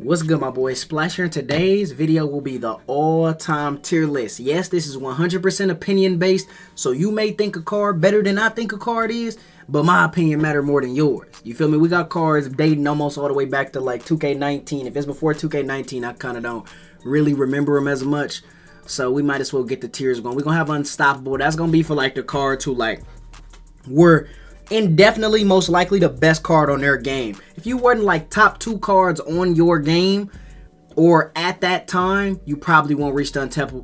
What's good, my boy? Splashy, and today's video will be the all-time tier list. Yes, this is 100% opinion based, so you may think a card better than I think a card is, but my opinion matter more than yours. You feel me? We got cards dating almost all the way back to like 2K19. If it's before 2K19, I kind of don't really remember them as much, so we might as well get the tiers going. We're gonna have Unstoppable. That's gonna be for like the cards who like were indefinitely most likely the best card on their game. If you weren't like top 2 cards on your game or at that time, you probably won't reach the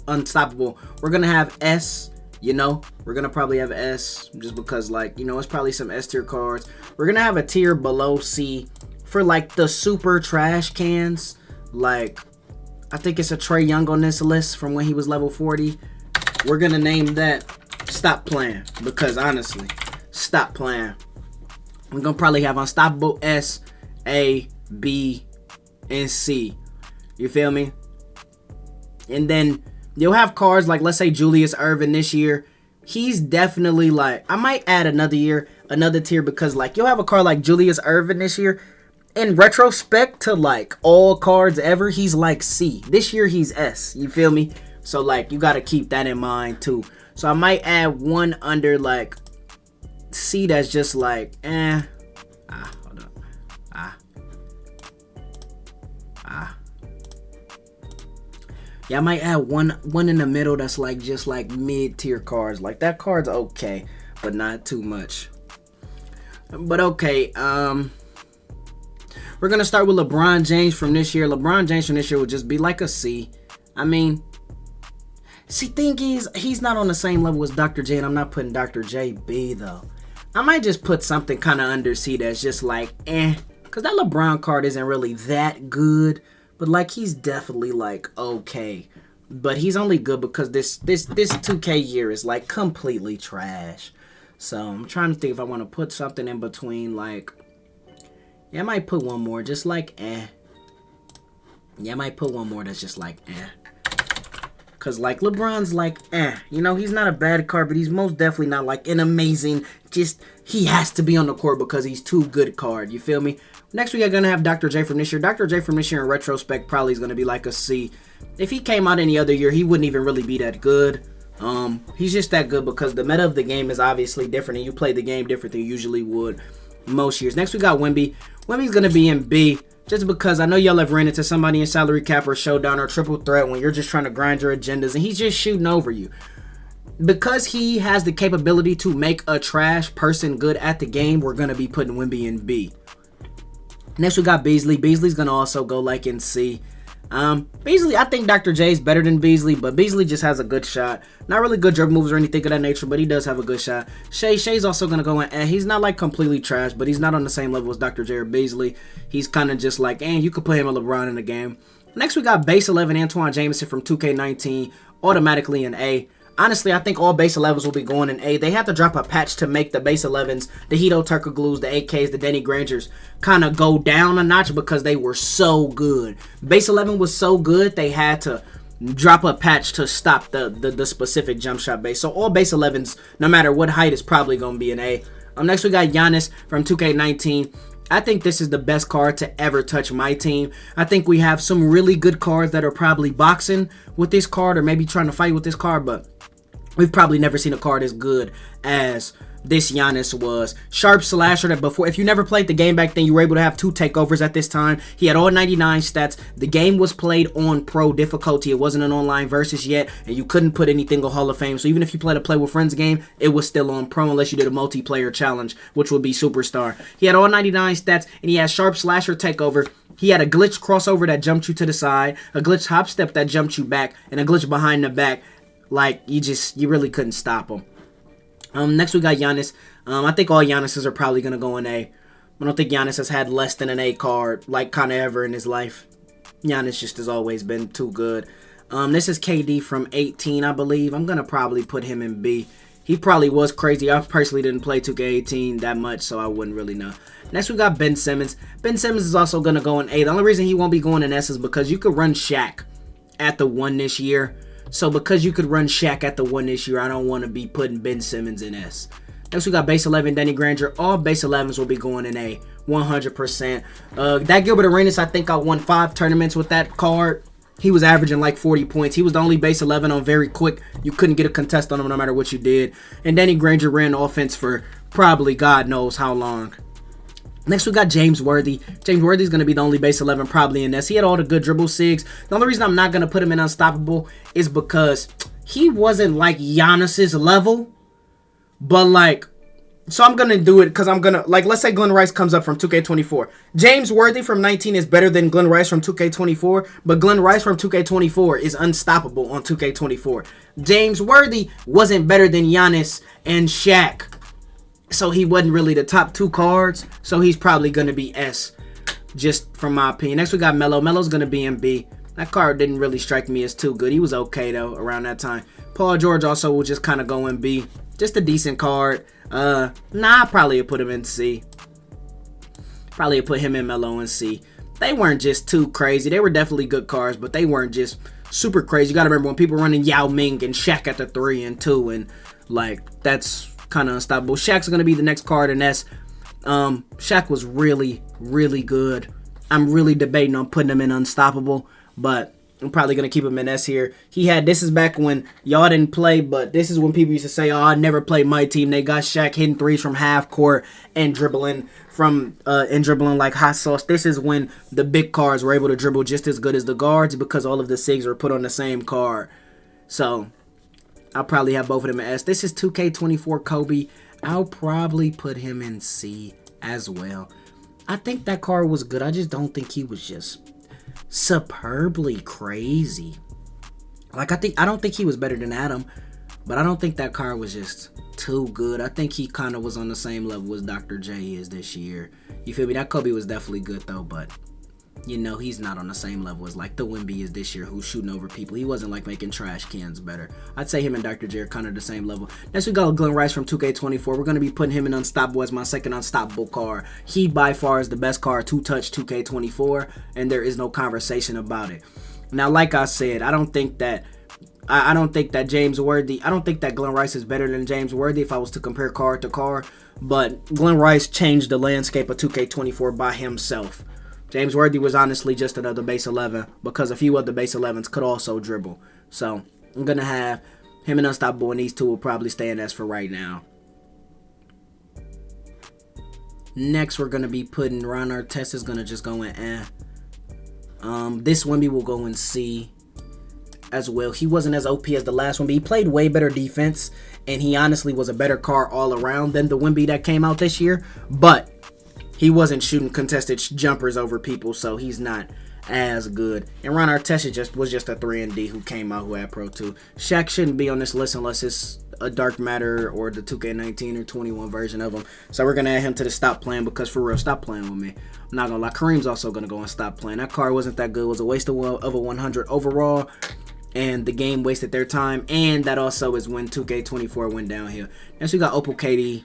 Unstoppable. We're gonna have S, you know, we're gonna probably have S just because, like, you know, it's probably some S tier cards. We're gonna have a tier below C for like the super trash cans. Like, I think it's a Trae Young on this list from when he was level 40. We're gonna name that Stop Playing, because honestly, stop playing. We're gonna probably have Unstoppable S, A, B, and C. You feel me? And then you'll have cards like, let's say, Julius Erving this year. He's definitely like, I might add another tier, because like you'll have a card like Julius Erving this year. In retrospect to like all cards ever, he's like C. This year he's S. You feel me? So like you gotta keep that in mind too. So I might add one under like C that's just like hold up. Yeah, I might add one in the middle that's like just like mid-tier cards. Like that card's okay, but not too much. But okay, we're gonna start with LeBron James from this year. LeBron James from this year would just be like a C. I mean, see, thing is, he's not on the same level as Dr. J, and I'm not putting Dr. J B though. I might just put something kind of under C that's just like because that LeBron card isn't really that good, but like he's definitely like okay. But he's only good because this 2K year is like completely trash. So I'm trying to think if I want to put something in between. Like, yeah, I might put one more just like Yeah, I might put one more that's just like Cause like LeBron's like you know, he's not a bad card, but he's most definitely not like an amazing, just he has to be on the court because he's too good card. You feel me? Next we are gonna have Dr. J from this year. Dr. J from this year in retrospect probably is gonna be like a C. If he came out any other year, he wouldn't even really be that good. He's just that good because the meta of the game is obviously different, and you play the game different than you usually would most years. Next we got Wemby. Wemby's gonna be in B. Just because I know y'all have ran into somebody in salary cap or showdown or triple threat when you're just trying to grind your agendas and he's just shooting over you. Because he has the capability to make a trash person good at the game, we're going to be putting Wemby in B. Next we got Beasley. Beasley's going to also go like in C. Beasley, I think Dr. J is better than Beasley, but Beasley just has a good shot. Not really good dribble moves or anything of that nature, but he does have a good shot. Shay's also going to go in he's not like completely trash, but he's not on the same level as Dr. J or Beasley. He's kind of just like, you could put him and LeBron in the game. Next we got base 11 Antoine Jameson from 2K19, automatically in A. Honestly, I think all base 11s will be going in A. They have to drop a patch to make the base 11s, the Hito Turkoglu's, the AKs, the Denny Grangers kind of go down a notch because they were so good. Base 11 was so good, they had to drop a patch to stop the specific jump shot base. So all base 11s, no matter what height, is probably going to be an A. Next we got Giannis from 2K19. I think this is the best card to ever touch my team. I think we have some really good cards that are probably boxing with this card or maybe trying to fight with this card, but we've probably never seen a card as good as this Giannis was. Sharp slasher that before, if you never played the game back then, you were able to have 2 takeovers at this time. He had all 99 stats. The game was played on pro difficulty. It wasn't an online versus yet, and you couldn't put anything on Hall of Fame. So even if you played a Play with Friends game, it was still on pro unless you did a multiplayer challenge, which would be Superstar. He had all 99 stats, and he had sharp slasher takeover. He had a glitch crossover that jumped you to the side, a glitch hop step that jumped you back, and a glitch behind the back. Like, you really couldn't stop him. Next we got Giannis. I think all Giannis's are probably going to go in A. I don't think Giannis has had less than an A card, like, kind of ever in his life. Giannis just has always been too good. This is KD from 18, I believe. I'm going to probably put him in B. He probably was crazy. I personally didn't play 2K18 that much, so I wouldn't really know. Next we got Ben Simmons. Ben Simmons is also going to go in A. The only reason he won't be going in S is because you could run Shaq at the 1 this year. So because you could run Shaq at the 1 this year, I don't want to be putting Ben Simmons in S. Next we got base 11 Denny Granger. All base 11s will be going in A. 100%. That Gilbert Arenas, I think I won 5 tournaments with that card. He was averaging like 40 points. He was the only base 11 on very quick. You couldn't get a contest on him no matter what you did. And Danny Granger ran offense for probably God knows how long. Next, we got James Worthy. James Worthy's going to be the only base 11 probably in this. He had all the good dribble sigs. The only reason I'm not going to put him in Unstoppable is because he wasn't like Giannis's level. But like, so I'm going to do it because I'm going to, like, let's say Glen Rice comes up from 2K24. James Worthy from 19 is better than Glen Rice from 2K24. But Glen Rice from 2K24 is unstoppable on 2K24. James Worthy wasn't better than Giannis and Shaq. So he wasn't really the top 2 cards. So he's probably going to be S, just from my opinion. Next we got Melo. Melo's going to be in B. That card didn't really strike me as too good. He was okay though around that time. Paul George also will just kind of go in B. Just a decent card. Nah, I probably would put him in C. Probably would put him and Melo in C. They weren't just too crazy. They were definitely good cards, but they weren't just super crazy. You got to remember when people running Yao Ming and Shaq at the 3 and 2, and like that's kind of unstoppable. Shaq's going to be the next card in S. Shaq was really, really good. I'm really debating on putting him in Unstoppable, but I'm probably going to keep him in S here. This is back when y'all didn't play, but this is when people used to say, oh, I never played my team. They got Shaq hitting threes from half court and dribbling like hot sauce. This is when the big cards were able to dribble just as good as the guards because all of the SIGs were put on the same card. So I'll probably have both of them in S. This is 2K24 Kobe. I'll probably put him in C as well. I think that card was good. I just don't think he was just superbly crazy. Like, I don't think he was better than Adam, but I don't think that card was just too good. I think he kind of was on the same level as Dr. J is this year. You feel me? That Kobe was definitely good though, but you know, he's not on the same level as like the Wemby is this year, who's shooting over people. He wasn't like making trash cans better. I'd say him and Dr. J are kind of the same level. Next we got Glen Rice from 2K24. We're going to be putting him in Unstoppable as my second Unstoppable card. He by far is the best card to touch 2K24, and there is no conversation about it. Now, like I said, I don't think that James Worthy, I don't think that Glen Rice is better than James Worthy if I was to compare card to card, but Glen Rice changed the landscape of 2K24 by himself. James Worthy was honestly just another base 11 because a few other base 11s could also dribble. So I'm going to have him and Unstoppable, and these two will probably stay in S for right now. Next, we're going to be putting Ron Artest is going to just go in eh. This Wemby will go in C as well. He wasn't as OP as the last Wemby. He played way better defense, and he honestly was a better card all around than the Wemby that came out this year. But he wasn't shooting contested jumpers over people, so he's not as good. And Ron Artest was just a 3 and D who came out who had Pro 2. Shaq shouldn't be on this list unless it's a Dark Matter or the 2K19 or 21 version of him. So we're going to add him to the stop playing because for real, stop playing with me. I'm not going to lie. Kareem's also going to go and stop playing. That card wasn't that good. It was a waste of a 100 overall. And the game wasted their time. And that also is when 2K24 went downhill. Next we got Opal KD.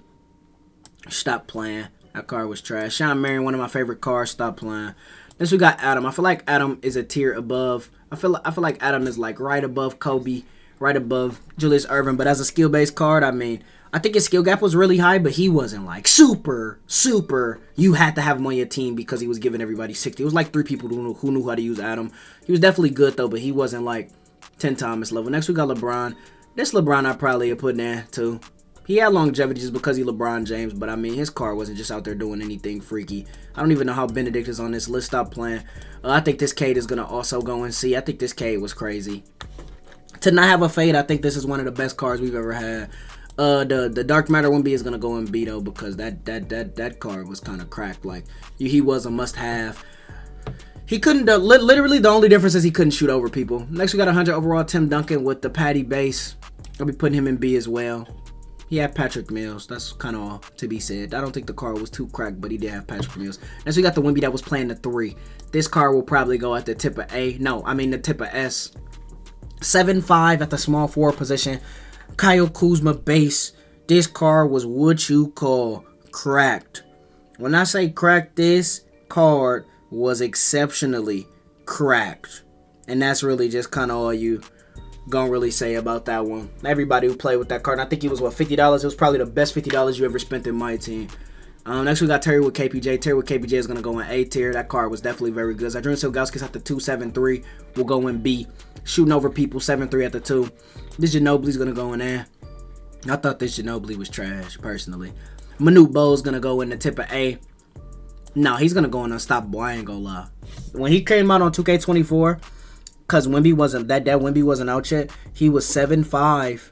Stop playing. That card was trash. Sean Marion, one of my favorite cards. Stop playing. Next we got Adam. I feel like Adam is a tier above. I feel like Adam is like right above Kobe, right above Julius Erving. But as a skill-based card, I mean, I think his skill gap was really high, but he wasn't like super. You had to have him on your team because he was giving everybody 60. It was like 3 people who knew how to use Adam. He was definitely good though, but he wasn't like 10 Thomas level. Next we got LeBron. This LeBron I probably would put in there too. He had longevity just because he LeBron James, but I mean, his card wasn't just out there doing anything freaky. I don't even know how Benedict is on this list. Stop playing. I think this Cade is going to also go and see. I think this Cade was crazy. To not have a fade, I think this is one of the best cards we've ever had. The Dark Matter 1B is going to go in B, though, because that card was kind of cracked. Like, he was a must-have. He couldn't, literally the only difference is he couldn't shoot over people. Next, we got 100 overall Tim Duncan with the Patty base. I'll be putting him in B as well. He had Patrick Mills. That's kind of all to be said. I don't think the card was too cracked, but he did have Patrick Mills. Next, we got the Wemby that was playing the 3. This card will probably go at the tip of A. No, I mean the tip of S. 7'5" at the small forward position. Kyle Kuzma base. This card was what you call cracked. When I say cracked, this card was exceptionally cracked. And that's really just kind of all you gonna really say about that one. Everybody who played with that card, I think it was what, $50? It was probably the best $50 you ever spent in my team. Next we got Terry with KPJ. Terry with KPJ is going to go in A tier. That card was definitely very good. Zadrunas Ilgauskas at the 2-7-3 will go in B. Shooting over people, 7-3 at the 2. This Ginobili's going to go in A. I thought this Ginobili was trash, personally. Manute Bol is going to go in the tip of A. No, he's going to go in Unstoppable. I ain't going to lie. When he came out on 2K24, because Wemby wasn't, that Wemby wasn't out yet, he was 7'5",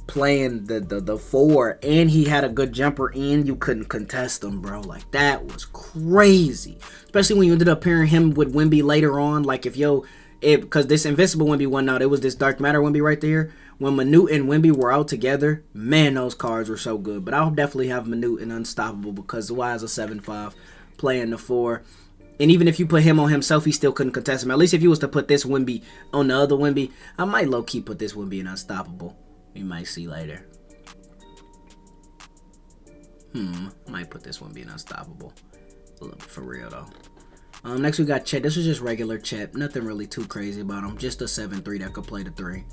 playing the 4, and he had a good jumper, and you couldn't contest him, bro. Like, that was crazy. Especially when you ended up pairing him with Wemby later on. Like, because this Invincible Wemby went out, it was this Dark Matter Wemby right there. When Manute and Wemby were out together, man, those cards were so good. But I'll definitely have Manute and Unstoppable because why is a 7'5" playing the 4? And even if you put him on himself, he still couldn't contest him. At least if you was to put this Wemby on the other Wemby, I might low-key put this Wemby in Unstoppable. We might see later. Might put this Wemby in Unstoppable. For real, though. Next we got Chet. This was just regular Chet. Nothing really too crazy about him. Just a 7'3" that could play the 3.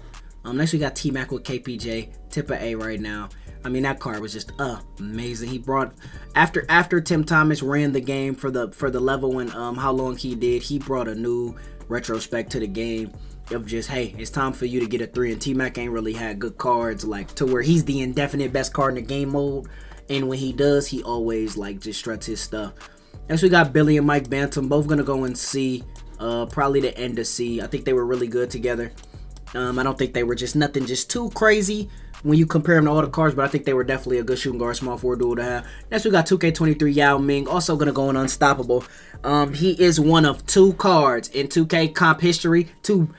Next we got T-Mac with KPJ. Tip of A right now. I mean, that card was just amazing. He brought after Tim Thomas ran the game for the level and how long he did, he brought a new retrospect to the game of just, hey, it's time for you to get a 3. And T-Mac ain't really had good cards like to where he's the indefinite best card in the game mode. And when he does, he always like just struts his stuff. Next we got Billy and Mike Bantam, both gonna go in C. Probably the end of C. I think they were really good together. I don't think they were just nothing just too crazy when you compare them to all the cards, but I think they were definitely a good shooting guard, small forward duo to have. Next, we got 2K23 Yao Ming, also going to go in Unstoppable. He is one of 2 cards in 2K comp history to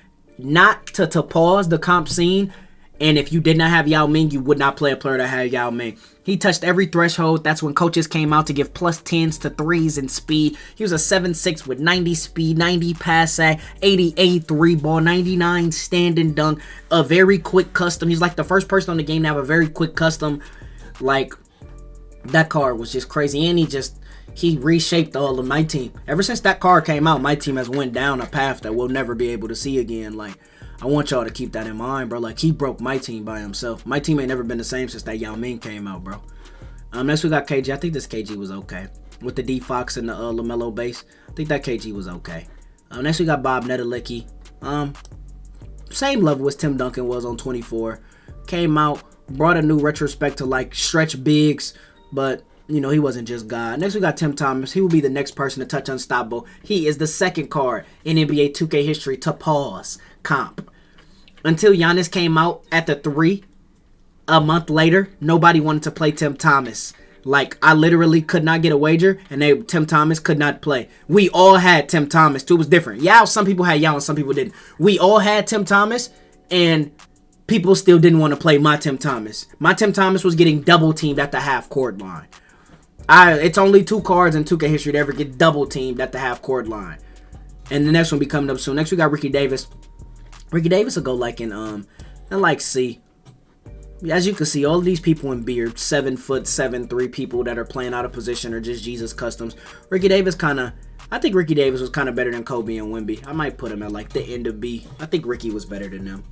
pause the comp scene. And if you did not have Yao Ming, you would not play a player that had Yao Ming. He touched every threshold. That's when coaches came out to give plus 10s to 3s in speed. He was a 7'6" with 90 speed, 90 pass sack, 88 3 ball, 99 stand and dunk, a very quick custom. He's like the first person on the game to have a very quick custom. Like, that card was just crazy. And he reshaped all of MyTeam. Ever since that card came out, MyTeam has went down a path that we'll never be able to see again. Like, I want y'all to keep that in mind, bro. Like, he broke MyTeam by himself. MyTeam ain't never been the same since that Yao Ming came out, bro. Next we got KG. I think this KG was okay. With the D Fox and the LaMelo base, I think that KG was okay. Next we got Bob Nedelicki. Same level as Tim Duncan was on 24. Came out, brought a new retrospect to like stretch bigs, but you know, he wasn't just God. Next we got Tim Thomas. He will be the next person to touch Unstoppable. He is the second card in NBA 2K history to pause comp. Until Giannis came out at the 3 a month later, nobody wanted to play Tim Thomas. Like, I literally could not get a wager, and Tim Thomas could not play. We all had Tim Thomas, too. It was different. Yao, some people had Yao, and some people didn't. We all had Tim Thomas, and people still didn't want to play my Tim Thomas. My Tim Thomas was getting double-teamed at the half-court line. It's only 2 cards in 2K history to ever get double-teamed at the half-court line. And the next one be coming up soon. Next, we got Ricky Davis. Ricky Davis will go like in like C. As you can see, all of these people in B are 7', 7'3" people that are playing out of position or just Jesus customs. Ricky Davis I think Ricky Davis was kind of better than Kobe and Wemby. I might put him at like the end of B. I think Ricky was better than them.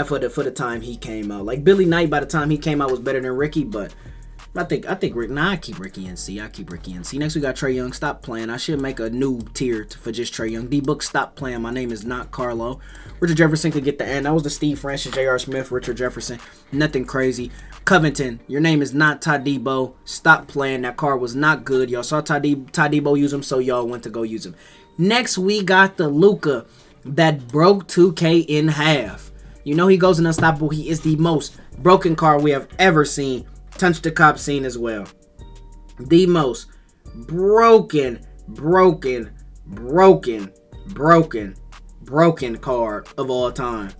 For the time he came out. Like Billy Knight by the time he came out was better than Ricky, but I think Rick. Nah, I keep Ricky in C. Next we got Trae Young. Stop playing. I should make a new tier for just Trae Young. D-Book, stop playing. My name is not Carlo. Richard Jefferson could get the end. That was the Steve Francis, J.R. Smith, Richard Jefferson. Nothing crazy. Covington, your name is not Tadibo. Stop playing. That card was not good. Y'all saw Tadibo use him, so y'all went to go use him. Next, we got the Luka that broke 2K in half. You know he goes in Unstoppable. He is the most broken card we have ever seen. Touch the cop scene as well. The most broken card of all time.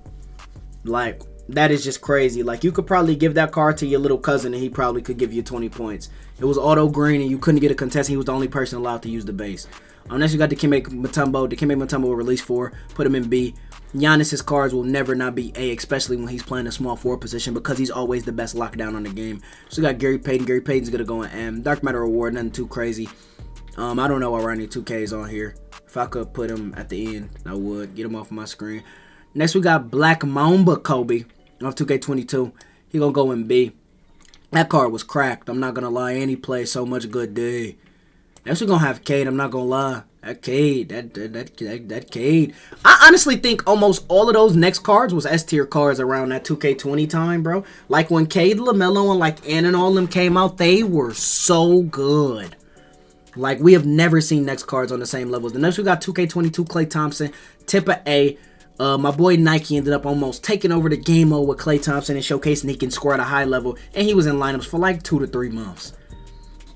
Like, that is just crazy. Like, you could probably give that card to your little cousin and he probably could give you 20 points. It was auto green and you couldn't get a contest. He was the only person allowed to use the base. Next, you got Dikembe Mutombo. Dikembe Mutombo will release 4. Put him in B. Giannis' cards will never not be A, especially when he's playing a small forward position because he's always the best lockdown on the game. So we got Gary Payton. Gary Payton's going to go in M. Dark Matter Award, nothing too crazy. I don't know why we're running 2Ks on here. If I could put him at the end, I would. Get him off my screen. Next, we got Black Mamba Kobe of 2K22. He going to go in B. That card was cracked. I'm not gonna lie. And he played so much good D. Next we're gonna have Cade. I'm not gonna lie. That Cade. That Cade. I honestly think almost all of those next cards was S tier cards around that 2K20 time, bro. Like when Cade, LaMelo, and like Ann and all of them came out, they were so good. Like we have never seen next cards on the same levels. The next we got 2K22 Klay Thompson, Tipper A. My boy Nike ended up almost taking over the game mode with Klay Thompson and showcasing he can score at a high level. And he was in lineups for like 2 to 3 months.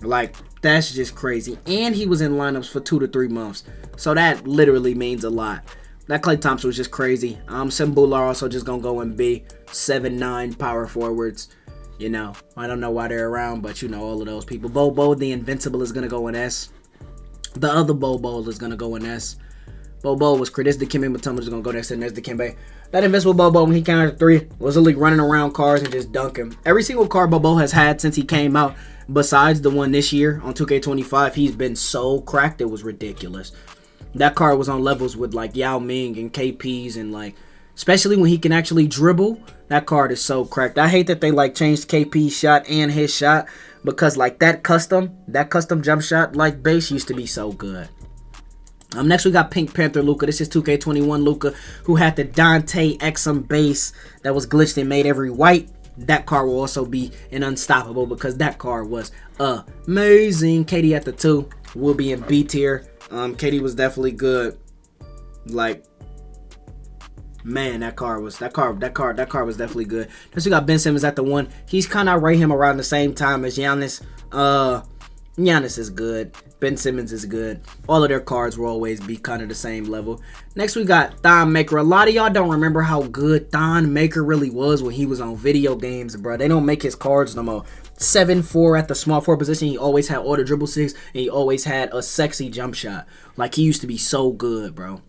Like, that's just crazy. And he was in lineups for 2 to 3 months. So that literally means a lot. That Klay Thompson was just crazy. Simbula are also just going to go and be 7'9" power forwards. You know, I don't know why they're around, but you know, all of those people. Bobo, the Invincible, is going to go in S. The other Bobo is going to go in S. Bobo was Chris. The Kimbe Mutombo is going to go next, and there's the Kimbe. That Invincible Bobo, when he came out of 3, was literally running around cars and just dunking. Every single car Bobo has had since he came out, besides the one this year on 2K25, he's been so cracked, it was ridiculous. That car was on levels with like Yao Ming and KPs and like, especially when he can actually dribble, that card is so cracked. I hate that they like changed KP's shot and his shot because like that custom jump shot like base used to be so good. Next we got Pink Panther Luka. This is 2K21 Luka, who had the Dante Exum base that was glitched and made every white. That card will also be an unstoppable because that card was amazing. KD at the 2 will be in B tier. KD was definitely good. Like, man, that card was definitely good. Next we got Ben Simmons at the 1. He's kind of right him around the same time as Giannis. Giannis is good. Ben Simmons is good. All of their cards will always be kind of the same level. Next, we got Thon Maker. A lot of y'all don't remember how good Thon Maker really was when he was on video games, bro. They don't make his cards no more. 7'4" at the small forward position. He always had all the dribble 6, and he always had a sexy jump shot. Like, he used to be so good, bro.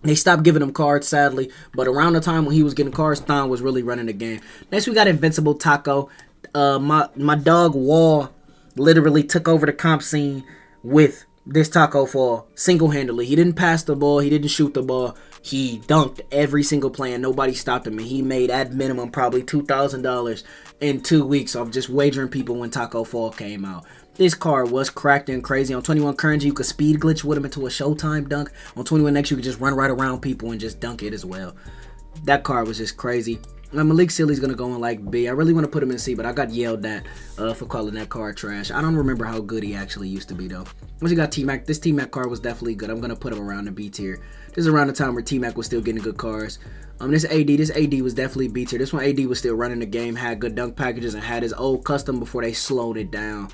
They stopped giving him cards, sadly. But around the time when he was getting cards, Thon was really running the game. Next, we got Invincible Tacko. My dog Wall literally took over the comp scene with this Tacko fall single-handedly. He didn't pass the ball. He didn't shoot the ball. He dunked every single play and nobody stopped him. And he made at minimum probably $2,000 in 2 weeks off just wagering people when Tacko Fall came out. This card was cracked and crazy. On 21 currency, you could speed glitch with him into a Showtime dunk. On 21 next, you could just run right around people and just dunk it as well. That card was just crazy. Malik Sealy's going to go in like B. I really want to put him in C, but I got yelled at for calling that card trash. I don't remember how good he actually used to be, though. Once you got T-Mac, this T-Mac card was definitely good. I'm going to put him around the B tier. This is around the time where T-Mac was still getting good cards. This AD was definitely B tier. This one AD was still running the game, had good dunk packages, and had his old custom before they slowed it down.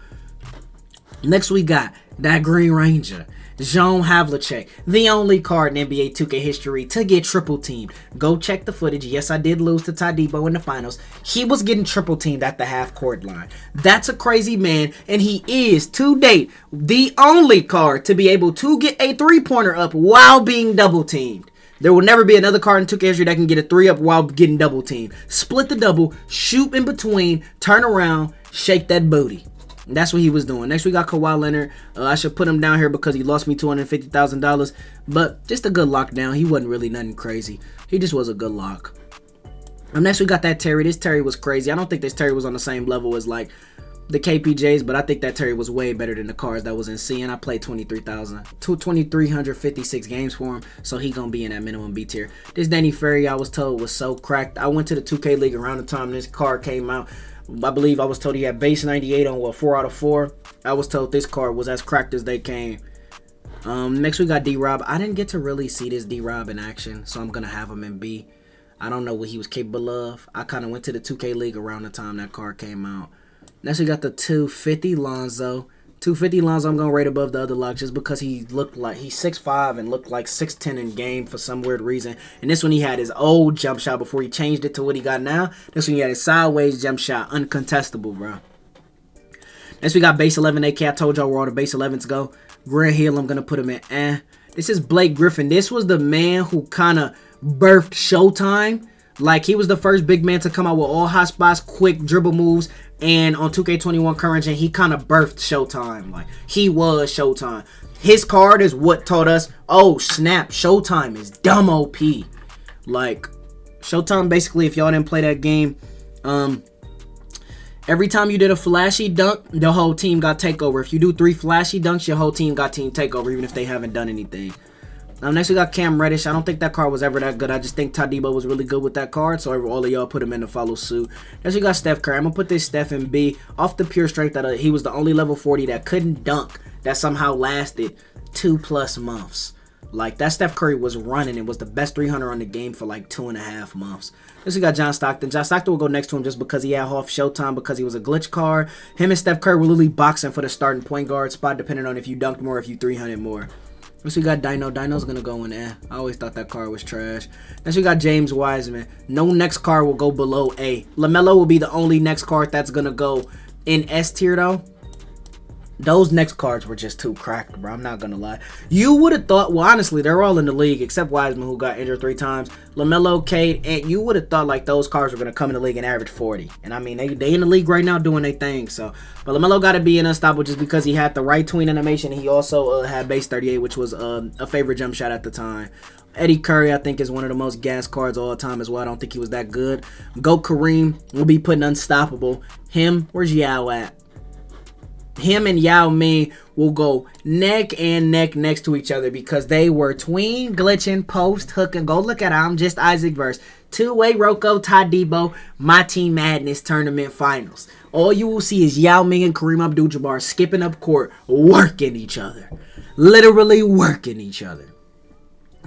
Next, we got that Green Ranger, Jean Havlicek, the only card in NBA 2K history to get triple teamed. Go check the footage. Yes, I did lose to Ty Debo in the finals. He was getting triple teamed at the half court line. That's a crazy man, and he is, to date, the only card to be able to get a three-pointer up while being double teamed. There will never be another card in 2K history that can get a 3 up while getting double teamed. Split the double, shoot in between, turn around, shake that booty. That's what he was doing. Next, we got Kawhi Leonard. I should put him down here because he lost me $250,000. But just a good lockdown. He wasn't really nothing crazy. He just was a good lock. Next, we got that Terry. This Terry was crazy. I don't think this Terry was on the same level as like the KPJs, but I think that Terry was way better than the cards that was in C. And I played 2,356 games for him. So he going to be in that minimum B tier. This Danny Ferry, I was told, was so cracked. I went to the 2K League around the time this card came out. I believe I was told he had base 98 on 4 out of 4. I was told this card was as cracked as they came. Next we got D-Rob. I didn't get to really see this D-Rob in action, so I'm going to have him in B. I don't know what he was capable of. I kind of went to the 2K League around the time that card came out. Next we got the 250 Lonzo. 250 Lonzo I'm going to rate above the other lock just because he looked like he's 6'5" and looked like 6'10" in game for some weird reason. And this one he had his old jump shot before he changed it to what he got now. This one he had his sideways jump shot, uncontestable, bro. Next we got base 11 AK. I told y'all where all the base 11s go. Grant Hill, I'm going to put him in This is Blake Griffin. This was the man who kind of birthed Showtime. Like, he was the first big man to come out with all hot spots, quick dribble moves, and on 2K21 current gen, he kind of birthed Showtime. Like, he was Showtime. His card is what taught us, oh, snap, Showtime is dumb OP. Like, Showtime, basically, if y'all didn't play that game, Every time you did a flashy dunk, the whole team got takeover. If you do 3 flashy dunks, your whole team got team takeover, even if they haven't done anything. Next we got Cam Reddish. I don't think that card was ever that good. I just think Tadibo was really good with that card, so all of y'all put him in to follow suit. Next we got Steph Curry. I'm going to put this Steph in B off the pure strength that he was the only level 40 that couldn't dunk that somehow lasted 2+ months. Like, that Steph Curry was running and was the best 300 on the game for like 2.5 months. Next we got John Stockton. John Stockton will go next to him just because he had off Showtime, because he was a glitch card. Him and Steph Curry were literally boxing for the starting point guard spot, depending on if you dunked more, if you 300 more. Next we got Dino. Dino's going to go in there. I always thought that card was trash. Next we got James Wiseman. No next card will go below A. LaMelo will be the only next card that's going to go in S tier though. Those next cards were just too cracked, bro. I'm not going to lie. You would have thought, well, honestly, they're all in the league except Wiseman, who got injured 3 times. LaMelo, Cade, and you would have thought like those cards were going to come in the league and average 40. And I mean, they in the league right now doing their thing. So, but LaMelo got to be in unstoppable just because he had the right tween animation. He also had base 38, which was a favorite jump shot at the time. Eddie Curry, I think, is one of the most gas cards all the time as well. I don't think he was that good. Go Kareem will be putting unstoppable. Him, where's Yao at? Him and Yao Ming will go neck and neck next to each other because they were tween, glitching, post, hooking. Go look at it. I'm just Isaac verse. 2-way Rocco, Tadibo, MyTeam Madness Tournament Finals. All you will see is Yao Ming and Kareem Abdul-Jabbar skipping up court, working each other. Literally working each other.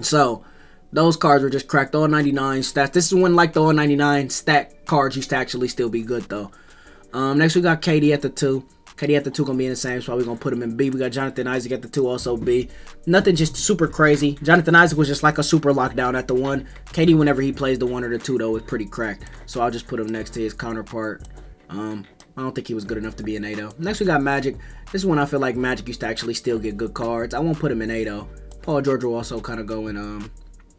So, those cards were just cracked. All 99 stats. This is when like the all 99 stat cards used to actually still be good though. Next we got KD at the 2. KD at the 2 gonna be in the same spot. We're gonna put him in B. We got Jonathan Isaac at the 2, also B. Nothing just super crazy. Jonathan Isaac was just like a super lockdown at the 1. KD, whenever he plays the 1 or the 2 though, is pretty cracked. So I'll just put him next to his counterpart. I don't think he was good enough to be an A though. Next we got Magic. This is when I feel like Magic used to actually still get good cards. I won't put him in A though. Paul George will also kind of go in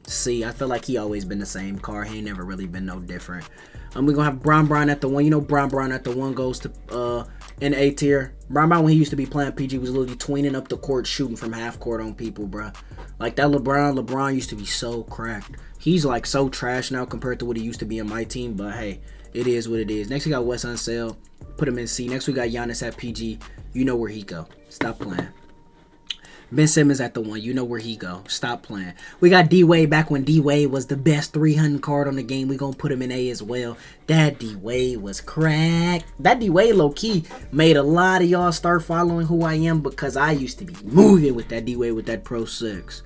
C. I feel like he always been the same card. He ain't never really been no different. We're gonna have Bron at the 1. You know Bron at the 1 goes to in A tier. Bron, when he used to be playing PG, was literally tweening up the court, shooting from half court on people, bro. Like that LeBron used to be so cracked. He's like so trash now compared to what he used to be in my team, but hey, it is what it is. Next we got Wes Unseld. Put him in C. Next we got Giannis at PG. You know where he go. Stop playing. Ben Simmons at the 1. You know where he go. Stop playing. We got D-Wade back when D-Wade was the best 300 card on the game. We gonna put him in A as well. That D-Wade was cracked. That D-Wade low-key made a lot of y'all start following who I am because I used to be moving with that D-Wade with that Pro 6.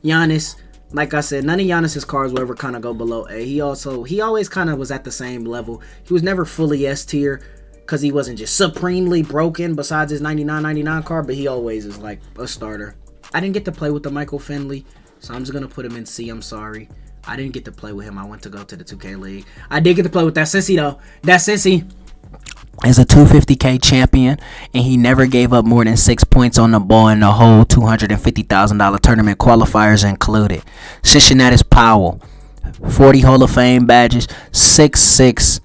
Giannis, like I said, none of Giannis's cards will ever kind of go below A. He always kind of was at the same level. He was never fully S tier, because he wasn't just supremely broken besides his 99 card, but he always is like a starter. I didn't get to play with the Michael Finley, so I'm just going to put him in C. I'm sorry. I didn't get to play with him. I went to go to the 2K League. I did get to play with that Cincy, though. That Cincy is a 250K champion, and he never gave up more than 6 points on the ball in the whole $250,000 tournament, qualifiers included. Cincinnati Powell, 40 Hall of Fame badges, 6'6",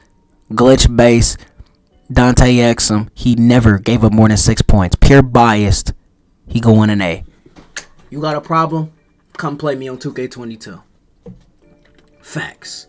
glitch base, Dante Exum, he never gave up more than 6 points. Pure biased. He going in A. You got a problem? Come play me on 2K22. Facts.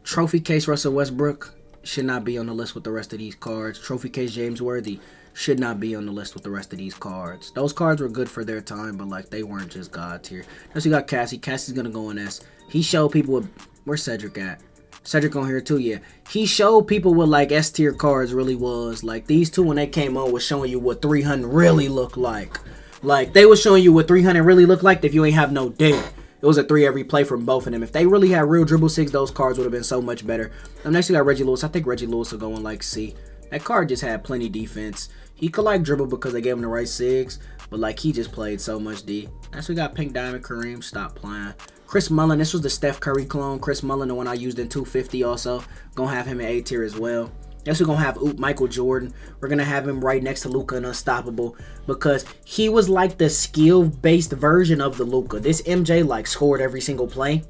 Trophy case Russell Westbrook should not be on the list with the rest of these cards. Trophy case James Worthy should not be on the list with the rest of these cards. Those cards were good for their time, but like they weren't just God tier. Next we got Cassie. Cassie's gonna go in S. He showed people where's Cedric at? Cedric on here too, yeah. He showed people what like S tier cards really was. Like these two when they came on was showing you what 300 really looked like. Like they was showing you what 300 really looked like if you ain't have no date. It was a 3 every play from both of them. If they really had real dribble 6, those cards would have been so much better. Next we got Reggie Lewis. I think Reggie Lewis will go in like C. That card just had plenty defense. He could like dribble because they gave him the right 6, but like he just played so much D. Next we got Pink Diamond Kareem. Stop playing. Chris Mullin, this was the Steph Curry clone. Chris Mullin, the one I used in 250 also. Gonna have him in A tier as well. Next we're gonna have Michael Jordan. We're gonna have him right next to Luka and Unstoppable because he was like the skill-based version of the Luka. This MJ like scored every single play,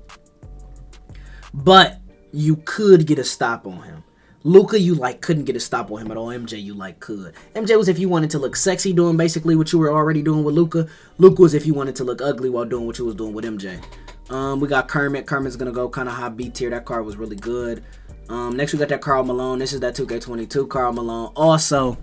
but you could get a stop on him. Luka, you like couldn't get a stop on him at all. MJ, you like could. MJ was if you wanted to look sexy doing basically what you were already doing with Luka. Luka was if you wanted to look ugly while doing what you was doing with MJ. We got Kermit. Kermit's gonna go kind of high B tier. That card was really good. Next we got that Karl Malone. This is that 2K22 Karl Malone. Also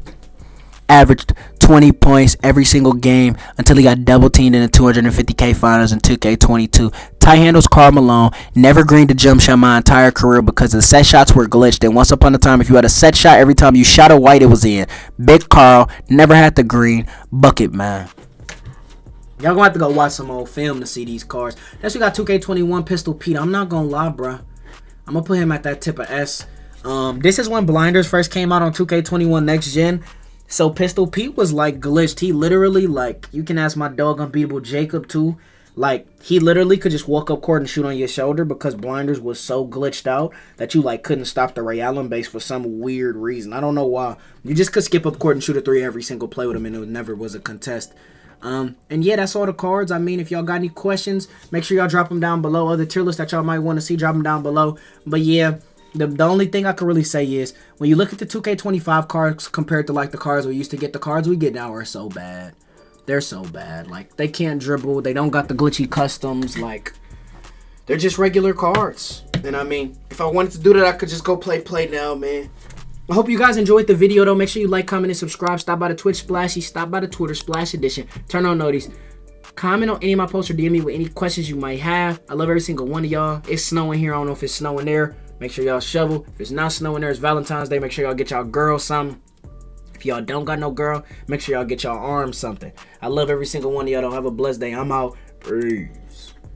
averaged 20 points every single game until he got double teamed in the 250K finals in 2K22. Tight handles Karl Malone. Never greened a jump shot my entire career because the set shots were glitched. And once upon a time, if you had a set shot, every time you shot a white, it was in. Big Karl. Never had the green. Bucket, man. Y'all gonna have to go watch some old film to see these cards. Next we got 2K21 Pistol Pete. I'm not gonna lie, bruh. I'm gonna put him at that tip of S. This is when blinders first came out on 2K21 Next Gen. So Pistol Pete was like glitched. He literally, like, you can ask my dog Unbeatable Jacob too. Like, he literally could just walk up court and shoot on your shoulder because blinders was so glitched out that you like couldn't stop the Ray Allen base for some weird reason. I don't know why. You just could skip up court and shoot a 3 every single play with him and it never was a contest. And yeah, that's all the cards. I mean, if y'all got any questions, make sure y'all drop them down below. Other tier lists that y'all might want to see, drop them down below. But yeah, the only thing I can really say is when you look at the 2K25 cards compared to like the cards we used to get, the cards we get now are so bad. They're so bad. Like, they can't dribble. They don't got the glitchy customs. Like, they're just regular cards. And I mean, if I wanted to do that, I could just go play now, man. I hope you guys enjoyed the video, though. Make sure you like, comment, and subscribe. Stop by the Twitch Splashy. Stop by the Twitter Splash Edition. Turn on notice. Comment on any of my posts or DM me with any questions you might have. I love every single one of y'all. It's snowing here. I don't know if it's snowing there. Make sure y'all shovel. If it's not snowing there, it's Valentine's Day. Make sure y'all get y'all girl something. If y'all don't got no girl, make sure y'all get y'all arms something. I love every single one of y'all. Don't have a blessed day. I'm out. Peace.